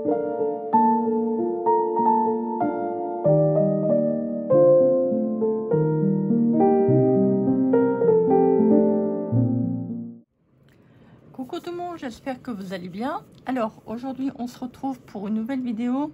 Coucou tout le monde, j'espère que vous allez bien. Alors aujourd'hui on se retrouve pour une nouvelle vidéo.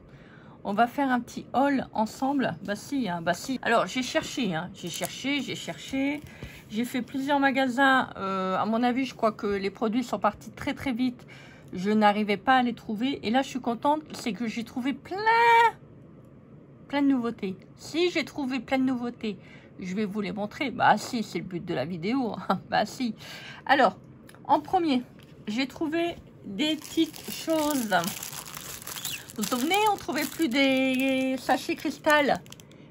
On va faire un petit haul ensemble. Bah si, hein, bah si. Alors j'ai cherché, hein, j'ai cherché. J'ai fait plusieurs magasins. À mon avis, je crois que les produits sont partis très très vite. Je n'arrivais pas à les trouver. Et là je suis contente, c'est que j'ai trouvé plein de nouveautés. Si j'ai trouvé plein de nouveautés, je vais vous les montrer. Bah si, c'est le but de la vidéo. Bah si. Alors, en premier, j'ai trouvé des petites choses. Vous vous souvenez, on trouvait plus des sachets cristal.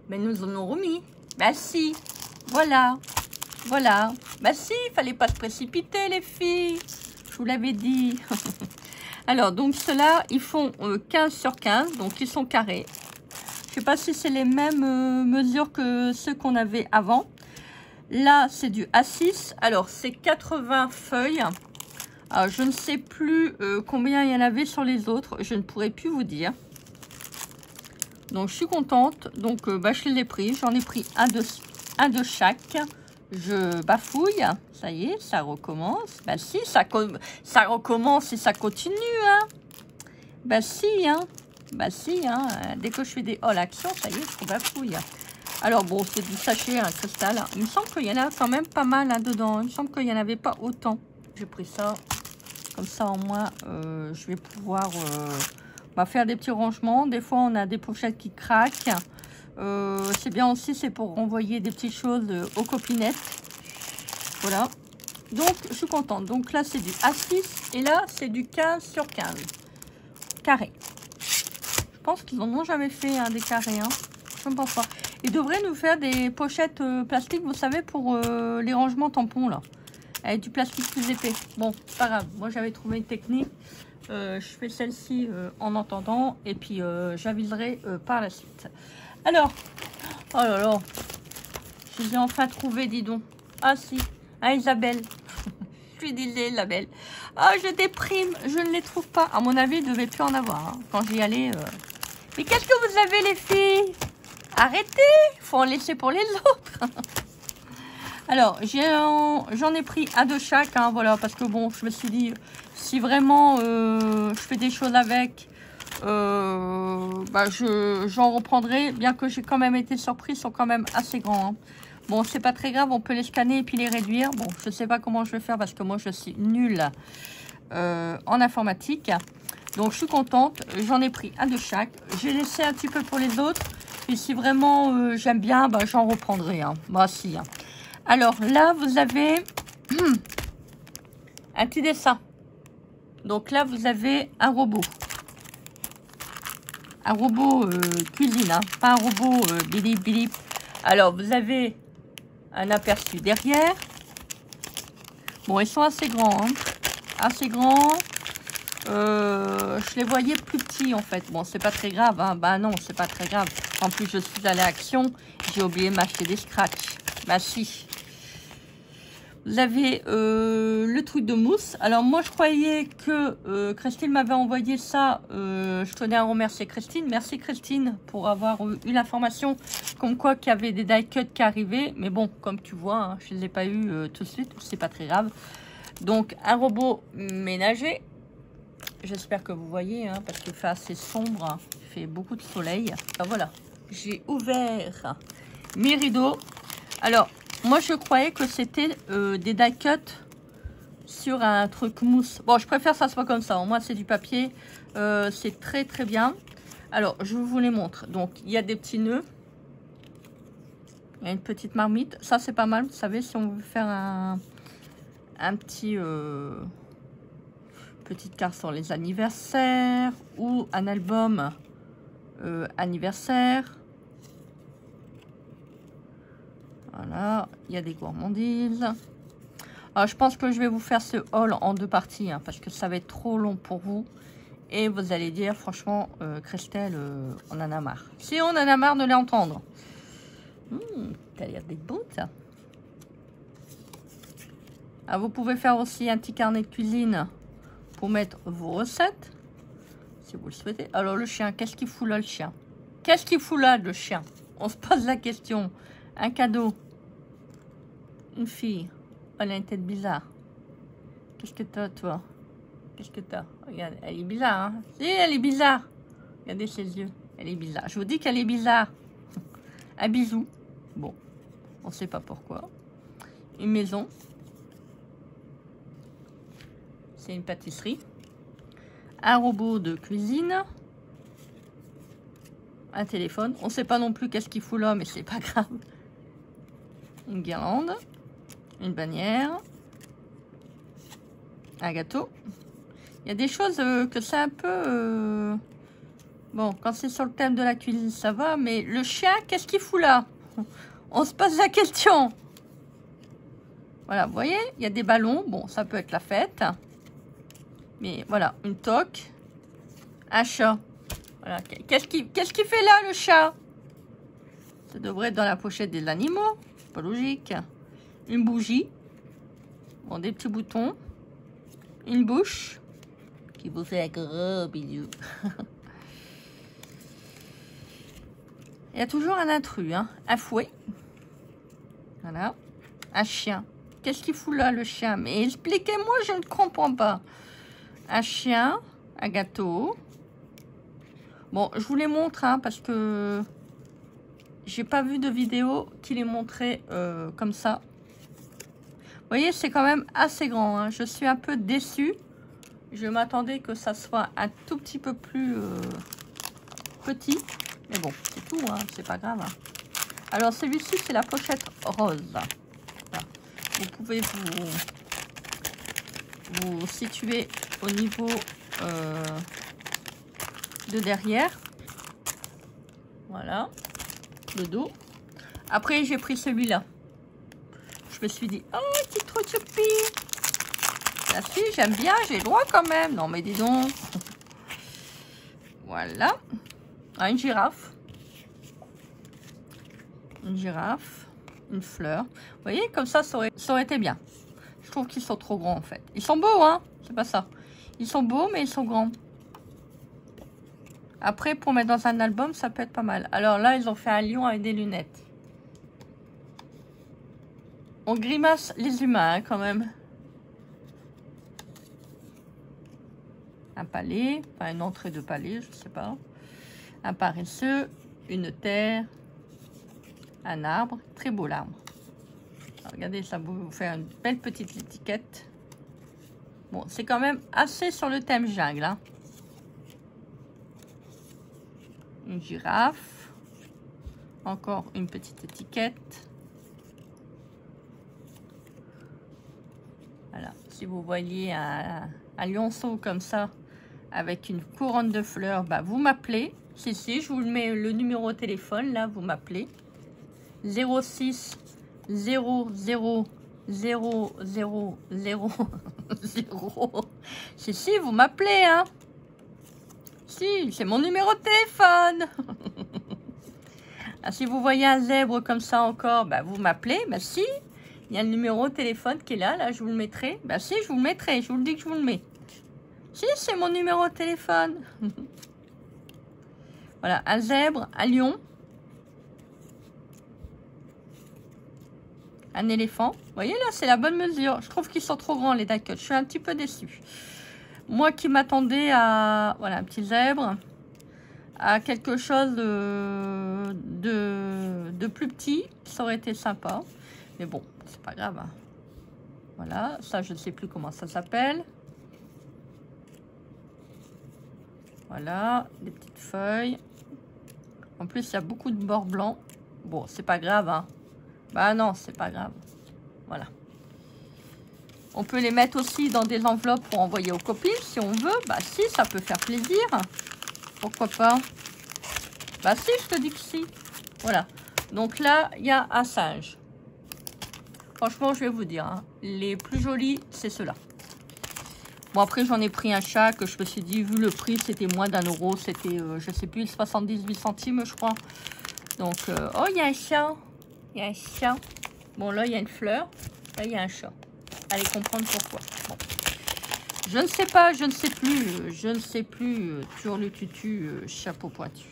Mais nous en avons remis. Bah si, voilà. Bah si, il fallait pas se précipiter les filles. Je vous l'avais dit. Alors, donc ceux-là, ils font 15 sur 15. Donc, ils sont carrés. Je sais pas si c'est les mêmes mesures que ceux qu'on avait avant. Là, c'est du A6. Alors, c'est 80 feuilles. Alors, je ne sais plus combien il y en avait sur les autres. Je ne pourrais plus vous dire. Donc, je suis contente. Donc, bah, je l'ai pris. J'en ai pris un de chaque. Je bafouille. Ça y est, ça recommence. Bah si, ça recommence et ça continue. Hein. Bah si, hein. Bah si, hein. Dès que je fais des all action, ça y est, je bafouille. Alors bon, c'est du sachet, un cristal. Il me semble qu'il y en a quand même pas mal là-dedans. Il me semble qu'il n'y en avait pas autant. J'ai pris ça. Comme ça, au moins, je vais pouvoir faire des petits rangements. Des fois, on a des pochettes qui craquent. C'est bien aussi, c'est pour renvoyer des petites choses aux copinettes. Voilà. Donc, je suis contente. Donc là, c'est du A6. Et là, c'est du 15 sur 15. Carré. Je pense qu'ils n'en ont jamais fait des carrés. Hein. Je ne pense pas. Ils devraient nous faire des pochettes plastiques, vous savez, pour les rangements tampons, là. Avec du plastique plus épais. Bon, c'est pas grave. Moi, j'avais trouvé une technique. Je fais celle-ci en entendant. Et puis, j'aviserai par la suite. Alors, oh là là. Je les ai enfin trouvé, dis donc. Ah, si. Ah, Isabelle. Je lui disais, la belle. Ah, je déprime. Je ne les trouve pas. À mon avis, il ne devait plus en avoir. Hein, quand j'y allais. Mais qu'est-ce que vous avez, les filles? Arrêtez. Il faut en laisser pour les autres. Alors, j'en ai pris un de chaque, hein, voilà, parce que bon, je me suis dit, si vraiment je fais des choses avec, bah, j'en reprendrai, bien que j'ai quand même été surprise, ils sont quand même assez grands. Hein. Bon, c'est pas très grave, on peut les scanner et puis les réduire. Bon, je sais pas comment je vais faire parce que moi, je suis nulle en informatique. Donc, je suis contente, j'en ai pris un de chaque. J'ai laissé un petit peu pour les autres. Et si vraiment j'aime bien, bah, j'en reprendrai. Hein. Bah, si, hein. Alors là, vous avez un petit dessin. Donc là, vous avez un robot. Un robot cuisine, hein, pas un robot bilip bilip. Alors, vous avez un aperçu derrière. Bon, ils sont assez grands. Hein, assez grands. Je les voyais plus petits, en fait. Bon, c'est pas très grave. Hein. Bah non, c'est pas très grave. En plus, je suis allée à Action. J'ai oublié de m'acheter des scratchs. Bah si. Vous avez le truc de mousse. Alors moi je croyais que Christine m'avait envoyé ça. Je tenais à remercier Christine. Merci Christine pour avoir eu l'information comme quoi qu'il y avait des die cuts qui arrivaient. Mais bon, comme tu vois, hein, je ne les ai pas eu tout de suite. C'est pas très grave. Donc un robot ménager. J'espère que vous voyez, hein, parce qu'il fait assez sombre. Hein. Il fait beaucoup de soleil. Alors, voilà, j'ai ouvert mes rideaux. Alors, moi, je croyais que c'était des die cuts sur un truc mousse. Bon, je préfère que ça soit comme ça. Moi, c'est du papier. C'est très, très bien. Alors, je vous les montre. Donc, il y a des petits nœuds. Il y a une petite marmite. Ça, c'est pas mal. Vous savez, si on veut faire un petit... petite carte sur les anniversaires ou un album anniversaire. Voilà, il y a des gourmandises. Alors, je pense que je vais vous faire ce haul en deux parties, hein, parce que ça va être trop long pour vous. Et vous allez dire, franchement, Christelle, on en a marre. Si on en a marre de l'entendre. Ça a l'air d'être beau, ça. Ah, vous pouvez faire aussi un petit carnet de cuisine pour mettre vos recettes. si vous le souhaitez. Alors le chien, qu'est-ce qu'il fout là le chien? Qu'est-ce qu'il fout là le chien? On se pose la question. Un cadeau. Une fille. Elle a une tête bizarre. Qu'est-ce que t'as toi? Qu'est-ce que t'as? Regarde, elle est bizarre, hein? Si, elle est bizarre. Regardez ses yeux. Elle est bizarre. Je vous dis qu'elle est bizarre. Un bisou. Bon, on ne sait pas pourquoi. Une maison. C'est une pâtisserie. Un robot de cuisine. Un téléphone. On ne sait pas non plus qu'est-ce qu'il fout là, mais c'est pas grave. Une guirlande. Une bannière. Un gâteau. Il y a des choses que c'est un peu... Bon, quand c'est sur le thème de la cuisine, ça va. Mais le chien, qu'est-ce qu'il fout là? On se pose la question. Voilà, vous voyez, il y a des ballons. Bon, ça peut être la fête. Mais voilà, une toque. Un chat. Voilà. Qu'est-ce qu'il fait là, le chat? Ça devrait être dans la pochette des animaux. C'est pas logique. Une bougie. Bon, des petits boutons. Une bouche. Qui vous fait un gros bisou. Il y a toujours un intrus, hein. Un fouet. Voilà. Un chien. Qu'est-ce qu'il fout là, le chien? Mais expliquez-moi, je ne comprends pas. Un chien, un gâteau. Bon, je vous les montre, hein, parce que j'ai pas vu de vidéo qui les montrait comme ça. Vous voyez, c'est quand même assez grand, hein. Je suis un peu déçue. Je m'attendais que ça soit un tout petit peu plus petit. Mais bon, c'est tout, hein, c'est pas grave. Hein. Alors, celui-ci, c'est la pochette rose. Voilà. Vous pouvez vous situer au niveau de derrière. Voilà. Le dos. Après, j'ai pris celui-là. Je me suis dit, oh, c'est trop choupi. Là, si, j'aime bien, j'ai le droit quand même. Non, mais dis donc. Voilà. Ah, une girafe. Une girafe. Une fleur. Vous voyez, comme ça aurait été bien. Je trouve qu'ils sont trop grands, en fait. Ils sont beaux, hein. C'est pas ça. Ils sont beaux, mais ils sont grands. Après, pour mettre dans un album, ça peut être pas mal. Alors là, ils ont fait un lion avec des lunettes. On grimace les humains, hein, quand même. Un palais, enfin une entrée de palais, je sais pas. Un paresseux, une terre, un arbre. Très beau l'arbre. Regardez, ça vous fait une belle petite étiquette. Bon, c'est quand même assez sur le thème jungle. Hein. Une girafe. Encore une petite étiquette. Voilà. Si vous voyez un lionceau comme ça, avec une couronne de fleurs, bah, vous m'appelez. Si, je vous mets le numéro de téléphone. Là, vous m'appelez. 06 00 0 0 0 0. Si, vous m'appelez, hein. Si, c'est mon numéro de téléphone. Ah, si vous voyez un zèbre comme ça encore, bah, vous m'appelez. Bah si, il y a le numéro de téléphone qui est là. Là, je vous le mettrai. Bah si, je vous le mettrai. Je vous le dis que je vous le mets. Si, c'est mon numéro de téléphone. Voilà, un zèbre, un lion. Un éléphant. Vous voyez, là, c'est la bonne mesure. Je trouve qu'ils sont trop grands, les die-cut. Je suis un petit peu déçue. Moi qui m'attendais à... Voilà, un petit zèbre. À quelque chose de plus petit. Ça aurait été sympa. Mais bon, c'est pas grave. Hein. Voilà, ça, je ne sais plus comment ça s'appelle. Voilà, des petites feuilles. En plus, il y a beaucoup de bords blancs. Bon, c'est pas grave, hein. Bah non, c'est pas grave. Voilà. On peut les mettre aussi dans des enveloppes pour envoyer aux copines, si on veut. Bah si, ça peut faire plaisir. Pourquoi pas? Bah si, je te dis que si. Voilà. Donc là, il y a un singe. Franchement, je vais vous dire, hein, les plus jolis, c'est ceux-là. Bon, après, j'en ai pris un chat que je me suis dit, vu le prix, c'était moins d'1 euro. C'était, je sais plus, 78 centimes, je crois. Donc, oh, il y a un chat. Il y a un chat. Bon, là, il y a une fleur. Là, il y a un chat. Allez comprendre pourquoi. Bon. Je ne sais pas, je ne sais plus, je ne sais plus. Turlututu, chapeau pointu.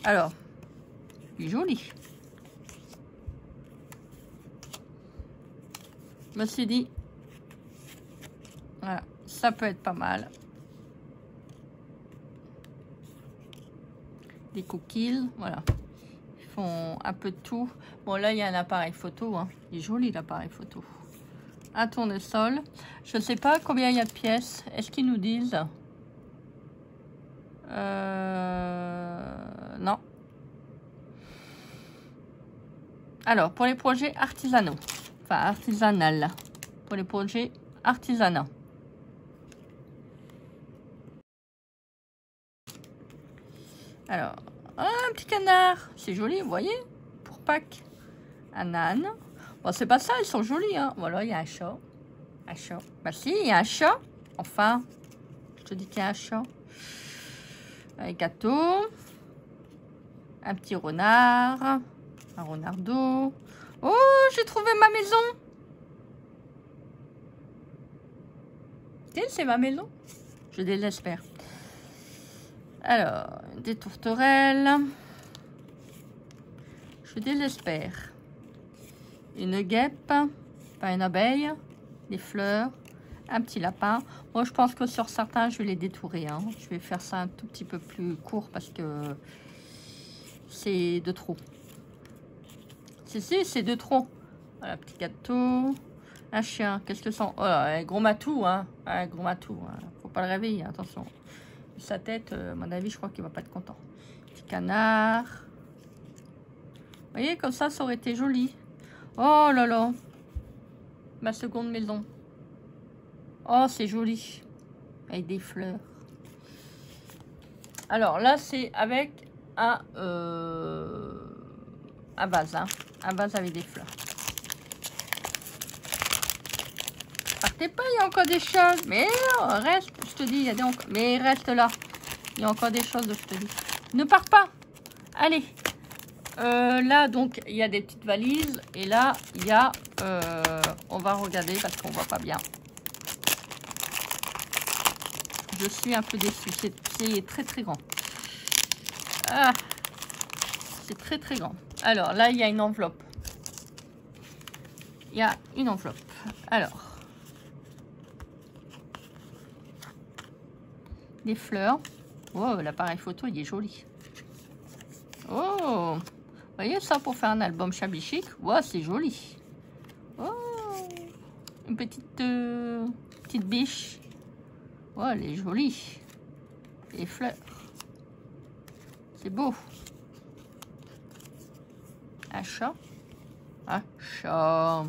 Alors, il est joli. Je me suis dit, voilà, ça peut être pas mal. Des cookies, voilà. Ils font un peu de tout. Bon, là, il y a un appareil photo. Hein. Il est joli, l'appareil photo. Un tournesol. Je ne sais pas combien il y a de pièces. Est-ce qu'ils nous disent? Non. Alors, pour les projets artisanaux. Enfin, artisanal. Pour les projets artisanaux. Alors, un petit canard. C'est joli, vous voyez? Pour Pâques. Un âne. Bon, c'est pas ça, ils sont jolis, hein. Voilà, il y a un chat. Un chat. Bah si, il y a un chat. Enfin, je te dis qu'il y a un chat. Un gâteau. Un petit renard. Un renardeau. Oh, j'ai trouvé ma maison. C'est ma maison. Je désespère. Alors, des tourterelles. Je désespère. Une guêpe, pas une abeille, des fleurs, un petit lapin. Moi, je pense que sur certains, je vais les détourer. Hein. Je vais faire ça un tout petit peu plus court parce que c'est de trop. C'est de trop. Voilà, petit gâteau. Un chien, qu'est-ce que c'est? Oh là, gros matou, hein. Un gros matou. Hein. Faut pas le réveiller, attention. Sa tête, à mon avis, je crois qu'il va pas être content. Petit canard. Vous voyez, comme ça aurait été joli. Oh là là. Ma seconde maison. Oh, c'est joli. Avec des fleurs. Alors là, c'est avec un vase. Hein. Un vase avec des fleurs. Partez pas, il y a encore des choses. Mais non, reste, je te dis, il y a des encore. Mais reste là. Il y a encore des choses, je te dis. Ne pars pas. Allez. Là, donc, il y a des petites valises. Et là, il y a... on va regarder parce qu'on voit pas bien. Je suis un peu déçue. C'est très, très grand. Ah, c'est très, très grand. Alors, là, il y a une enveloppe. Il y a une enveloppe. Alors... des fleurs. Oh, l'appareil photo, il est joli. Oh, vous voyez ça pour faire un album shabby chic. Oh, c'est joli. Oh, une petite biche. Oh, elle est jolie. Les fleurs. C'est beau. Un chat. Un chat.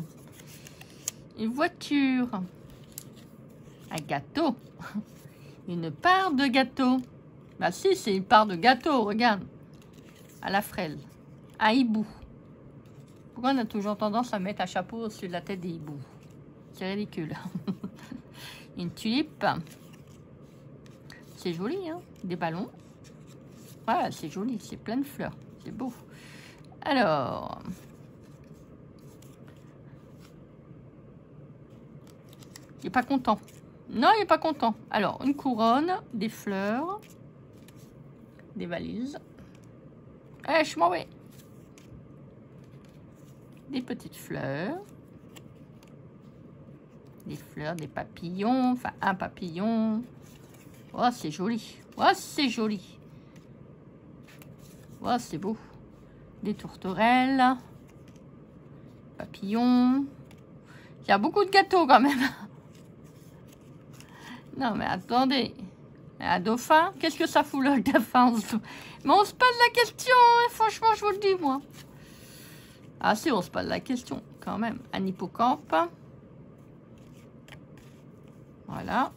Une voiture. Un gâteau. Une part de gâteau. Bah si, c'est une part de gâteau, regarde. À la frêle. Un hibou. Pourquoi on a toujours tendance à mettre un chapeau au-dessus de la tête des hiboux? C'est ridicule. Une tulipe. C'est joli, hein? Des ballons. Voilà, c'est joli, c'est plein de fleurs. C'est beau. Alors... il n'est pas content. Non, il n'est pas content. Alors, une couronne, des fleurs, des valises. Eh, je m'en vais. Des petites fleurs. Des fleurs, des papillons. Enfin, un papillon. Oh, c'est joli. Oh, c'est joli. Oh, c'est beau. Des tourterelles. Papillons. Il y a beaucoup de gâteaux quand même. Non, mais attendez. Un dauphin, qu'est-ce que ça fout là, le dauphin? Mais on se pose la question, hein, franchement, je vous le dis, moi. Ah si, on se pose la question, quand même. Un hippocampe. Voilà.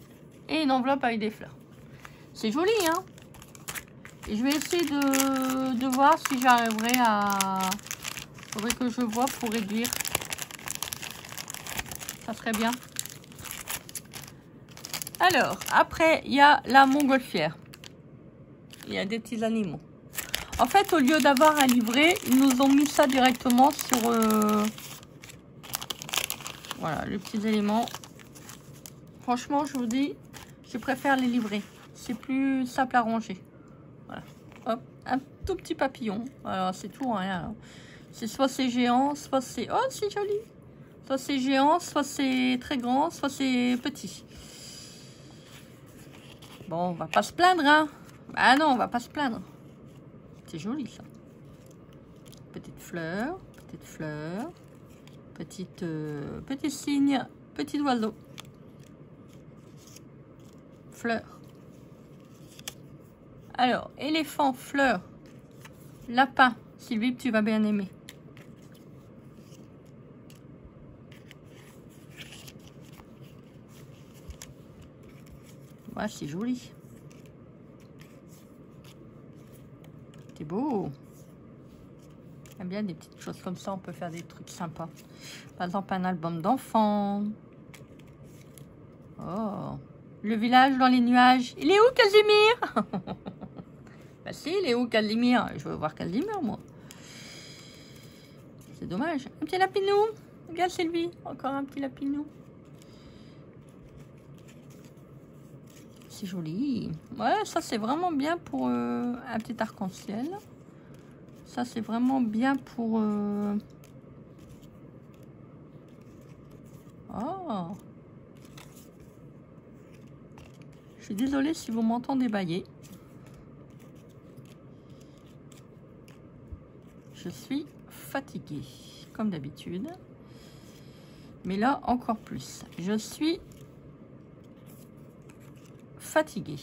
Et une enveloppe avec des fleurs. C'est joli, hein. Et je vais essayer de voir si j'arriverai à... faudrait que je vois pour réduire. Ça serait bien. Alors, après, il y a la montgolfière. Il y a des petits animaux. En fait, au lieu d'avoir un livret, ils nous ont mis ça directement sur... voilà, les petits éléments. Franchement, je vous dis, je préfère les livrer. C'est plus simple à ranger. Voilà. Hop, un tout petit papillon. Alors, c'est tout, rien. C'est soit c'est géant, soit c'est... Oh, c'est joli. Soit c'est géant, soit c'est très grand, soit c'est petit. Bon, on va pas se plaindre, hein. Ah non, on va pas se plaindre. C'est joli, ça. Petite fleur, petit cygne, petit oiseau. Fleur. Alors, éléphant, fleur, lapin. Sylvie, tu vas bien aimer. Ouais, c'est joli. C'est beau. J'aime bien des petites choses comme ça, on peut faire des trucs sympas. Par exemple, un album d'enfants. Oh, le village dans les nuages. Il est où, Casimir? Bah si, il est où, Casimir? Je veux voir Casimir, moi. C'est dommage. Un petit lapinou. Regarde, Sylvie. Encore un petit lapinou. C'est joli. Ouais, ça, c'est vraiment bien pour un petit arc-en-ciel. Ça, c'est vraiment bien pour... Oh. Je suis désolée si vous m'entendez bâiller. Je suis fatiguée, comme d'habitude. Mais là, encore plus. Je suis fatiguée.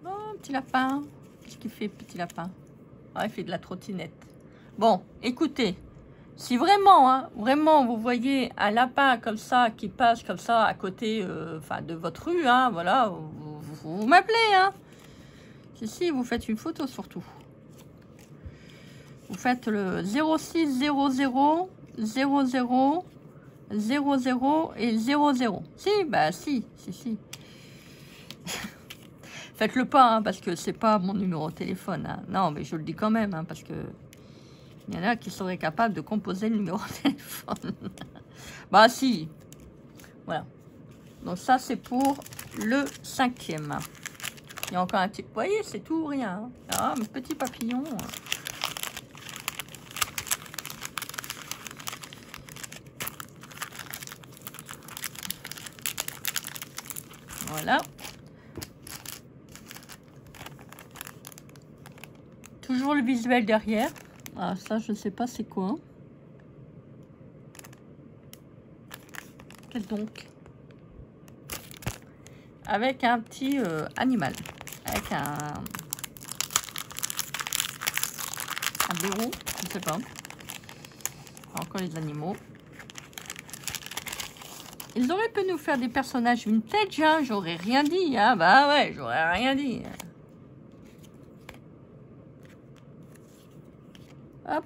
Oh, petit lapin. Qu'est-ce qu'il fait, petit lapin? Ah, il fait de la trottinette. Bon, écoutez. Si vraiment, hein, vraiment, vous voyez un lapin comme ça, qui passe comme ça à côté de votre rue, hein, voilà, vous m'appelez, hein. Si, vous faites une photo surtout. Vous faites le 06 00 00 00 et 00. Si, bah si. Faites-le pas, hein, parce que c'est pas mon numéro de téléphone. Hein. Non, mais je le dis quand même, hein, parce que il y en a qui seraient capables de composer le numéro de téléphone. Bah si. Voilà. Donc ça, c'est pour le 5e. Il y a encore un petit... Vous voyez, c'est tout ou rien. Hein. Ah, mes petits papillons. Voilà. Toujours le visuel derrière. Ah, ça, je ne sais pas c'est quoi. Quel donc? Avec un petit animal. Avec un blaireau, je ne sais pas. Encore les animaux. Ils auraient pu nous faire des personnages vintage, hein. J'aurais rien dit, hein. Bah ouais, j'aurais rien dit. Hop.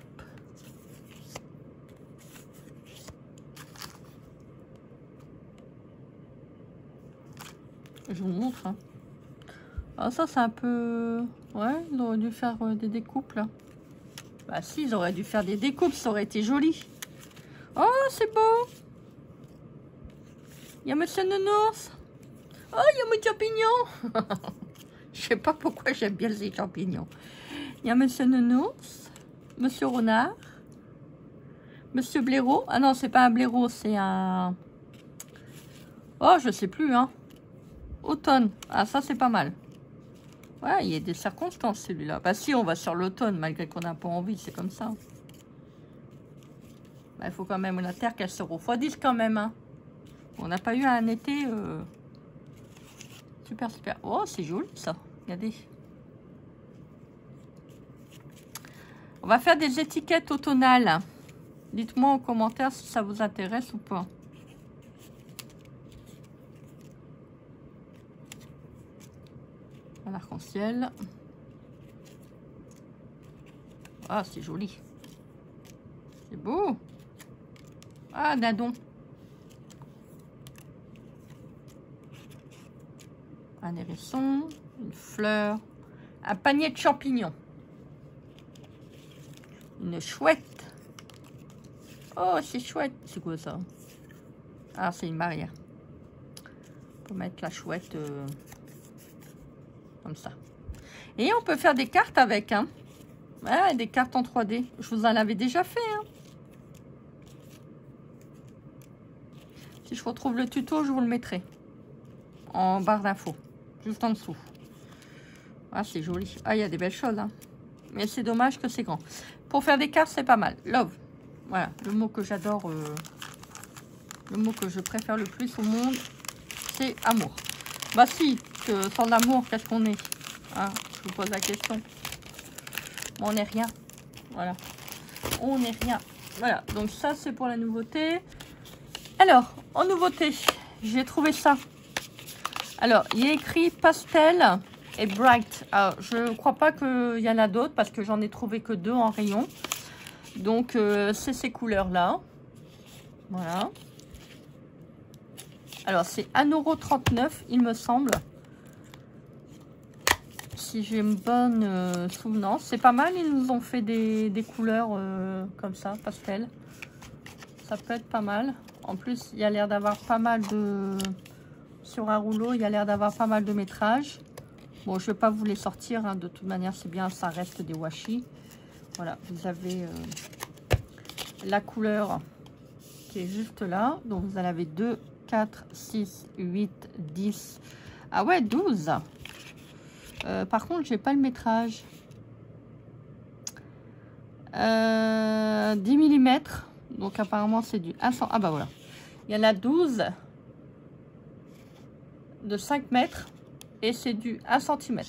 Je vous montre. Hein. Ah, ça, c'est un peu... Ouais, ils auraient dû faire des découpes, là. Bah si, ils auraient dû faire des découpes, ça aurait été joli. Oh, c'est beau. Il y a Monsieur Nounours. Oh, il y a mon champignon. Je sais pas pourquoi j'aime bien les champignons. Il y a Monsieur Nounours. Monsieur Renard. Monsieur Blaireau. Ah non, c'est pas un blaireau, c'est un... Oh, je sais plus, hein. Automne. Ah, ça, c'est pas mal. Ouais, il y a des circonstances, celui-là. Bah si, on va sur l'automne, malgré qu'on n'a pas envie, c'est comme ça. Bah, il faut quand même la terre qu'elle se refroidisse quand même, hein. On n'a pas eu un été... Super, super. Oh, c'est joli, ça. Regardez. On va faire des étiquettes automnales. Dites-moi en commentaire si ça vous intéresse ou pas. Un arc-en-ciel. Ah, c'est joli. C'est beau. Ah, dindon. Un hérisson, une fleur, un panier de champignons. Une chouette. Oh, c'est chouette. C'est quoi ça? Ah, c'est une barrière. On peut mettre la chouette comme ça. Et on peut faire des cartes avec. Hein. Ouais, des cartes en 3D. Je vous en avais déjà fait. Hein. Si je retrouve le tuto, je vous le mettrai. En barre d'infos. Juste en dessous. Ah, c'est joli. Ah, il y a des belles choses. Hein. Mais c'est dommage que c'est grand. Pour faire des cartes, c'est pas mal. Love. Voilà, le mot que j'adore. Le mot que je préfère le plus au monde, c'est amour. Bah si, sans l'amour, qu'est-ce qu'on est, hein? Je vous pose la question. Bon, on n'est rien. Voilà. On n'est rien. Voilà, donc ça, c'est pour la nouveauté. Alors, en nouveauté, j'ai trouvé ça. Alors, il y a écrit pastel et bright. Alors, je ne crois pas qu'il y en a d'autres parce que j'en ai trouvé que 2 en rayon. Donc, c'est ces couleurs-là. Voilà. Alors, c'est 1,39 €, il me semble. Si j'ai une bonne souvenance. C'est pas mal, ils nous ont fait des couleurs comme ça, pastel. Ça peut être pas mal. En plus, il y a l'air d'avoir pas mal de... Sur un rouleau, il y a l'air d'avoir pas mal de métrage. Bon, je ne vais pas vous les sortir. Hein. De toute manière, c'est bien, ça reste des washi. Voilà, vous avez la couleur qui est juste là. Donc, vous en avez 2, 4, 6, 8, 10. Ah ouais, 12. Par contre, j'ai pas le métrage. 10 mm. Donc, apparemment, c'est du 100. Ah bah voilà. Il y en a 12 de 5 mètres. Et c'est du 1 cm.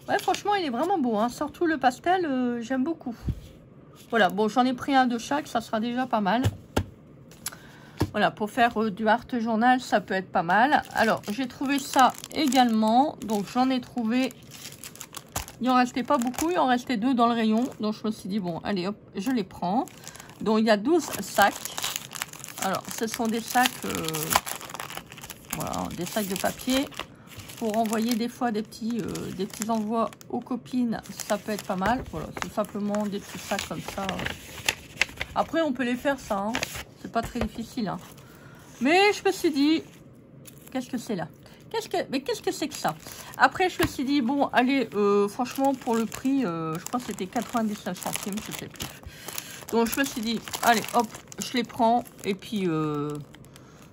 Ouais, franchement, il est vraiment beau. Hein. Surtout le pastel, j'aime beaucoup. Voilà, bon, j'en ai pris un de chaque. Ça sera déjà pas mal. Voilà, pour faire du art journal, ça peut être pas mal. Alors, j'ai trouvé ça également. Donc, j'en ai trouvé... Il en restait pas beaucoup. Il en restait 2 dans le rayon. Donc, je me suis dit, bon, allez, hop, je les prends. Donc, il y a 12 sacs. Alors, ce sont des sacs... voilà, des sacs de papier. Pour envoyer des fois des petits envois aux copines, ça peut être pas mal. Voilà, c'est simplement des petits sacs comme ça. Après, on peut les faire ça. Hein. C'est pas très difficile. Hein. Mais je me suis dit, qu'est-ce que c'est là? Mais qu'est-ce que c'est que ça? Après, je me suis dit, bon, allez, franchement, pour le prix, je crois que c'était 99 centimes, je sais plus. Donc, je me suis dit, allez, hop, je les prends. Et puis,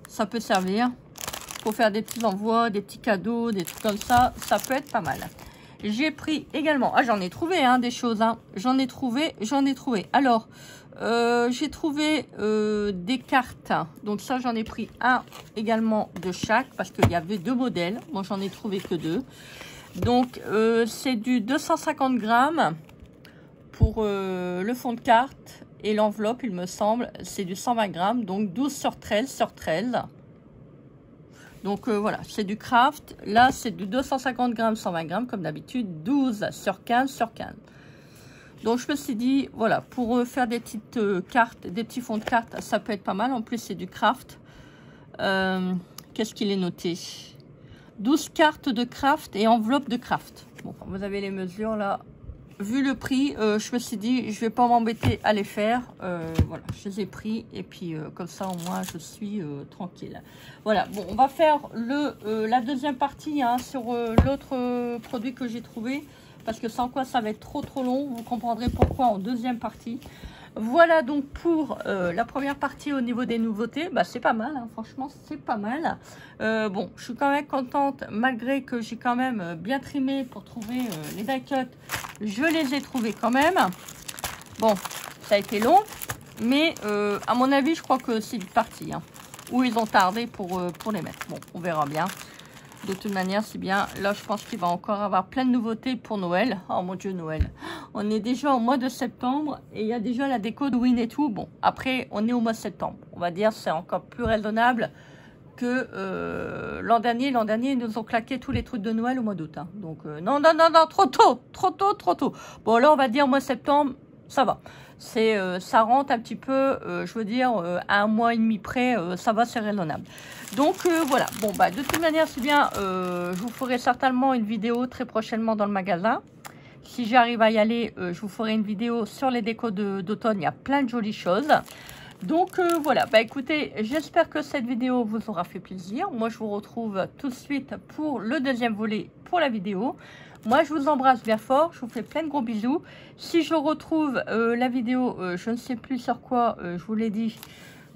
ça peut servir pour faire des petits envois, des petits cadeaux, des trucs comme ça. Ça peut être pas mal. J'ai pris également, ah, j'en ai trouvé hein, des choses. Hein. J'en ai trouvé. Alors, j'ai trouvé des cartes. Donc ça, j'en ai pris un également de chaque parce qu'il y avait 2 modèles. Moi, j'en ai trouvé que 2. Donc, c'est du 250 grammes pour le fond de carte. Et l'enveloppe, il me semble, c'est du 120 grammes. Donc, 12 sur 13 sur 13. Donc, voilà, c'est du craft. Là, c'est du 250 grammes, 120 grammes, comme d'habitude. 12 sur 15 sur 15. Donc, je me suis dit, voilà, pour faire des petites cartes, des petits fonds de cartes, ça peut être pas mal. En plus, c'est du craft. Qu'est-ce qu'il est noté? 12 cartes de craft et enveloppe de craft. Bon, vous avez les mesures là. Vu le prix, je me suis dit, je vais pas m'embêter à les faire. Voilà, je les ai pris. Et puis, comme ça, au moins, je suis tranquille. Voilà, bon, on va faire la deuxième partie hein, sur l'autre produit que j'ai trouvé. Parce que sans quoi ça va être trop long. Vous comprendrez pourquoi en deuxième partie. Voilà donc pour la première partie au niveau des nouveautés. Bah, c'est pas mal, hein, franchement, c'est pas mal. Bon, je suis quand même contente, malgré que j'ai quand même bien trimé pour trouver les die cuts. Je les ai trouvés quand même. Bon, ça a été long, mais à mon avis, je crois que c'est une partie. Hein, où ils ont tardé pour les mettre. Bon, on verra bien. De toute manière, c'est bien. Là, je pense qu'il va encore avoir plein de nouveautés pour Noël. Oh mon Dieu, Noël. On est déjà au mois de septembre et il y a déjà la déco de Win et tout. Bon, après, on est au mois de septembre. On va dire c'est encore plus raisonnable que l'an dernier. L'an dernier, ils nous ont claqué tous les trucs de Noël au mois d'août. Hein. Donc, non, trop tôt. Bon, là, on va dire mois de septembre, ça va. Ça rentre un petit peu, je veux dire, à 1 mois et demi près, ça va, c'est raisonnable. Donc, voilà. Bon, bah, de toute manière, c'est bien. Je vous ferai certainement une vidéo très prochainement dans le magasin. Si j'arrive à y aller, je vous ferai une vidéo sur les décos d'automne. Il y a plein de jolies choses. Donc voilà, bah écoutez, j'espère que cette vidéo vous aura fait plaisir. Moi, je vous retrouve tout de suite pour le deuxième volet pour la vidéo. Moi, je vous embrasse bien fort. Je vous fais plein de gros bisous. Si je retrouve la vidéo, je ne sais plus sur quoi, je vous l'ai dit,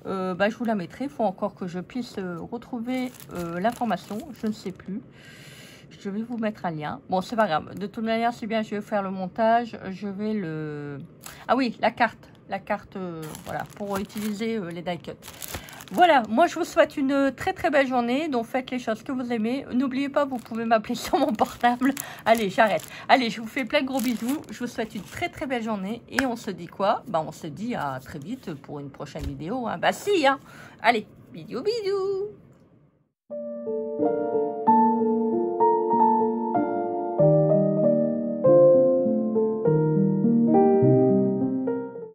bah, je vous la mettrai. Il faut encore que je puisse retrouver l'information. Je ne sais plus. Je vais vous mettre un lien. Bon, c'est pas grave. De toute manière, c'est bien, je vais faire le montage. Je vais le... Ah oui, la carte. La carte, voilà, pour utiliser les die cuts. Voilà, moi je vous souhaite une très très belle journée. Donc faites les choses que vous aimez. N'oubliez pas, vous pouvez m'appeler sur mon portable. Allez, j'arrête. Allez, je vous fais plein de gros bisous. Je vous souhaite une très très belle journée. Et on se dit quoi? Bah on se dit à très vite pour une prochaine vidéo. Hein. Bah si, hein. Allez, bisous bisous.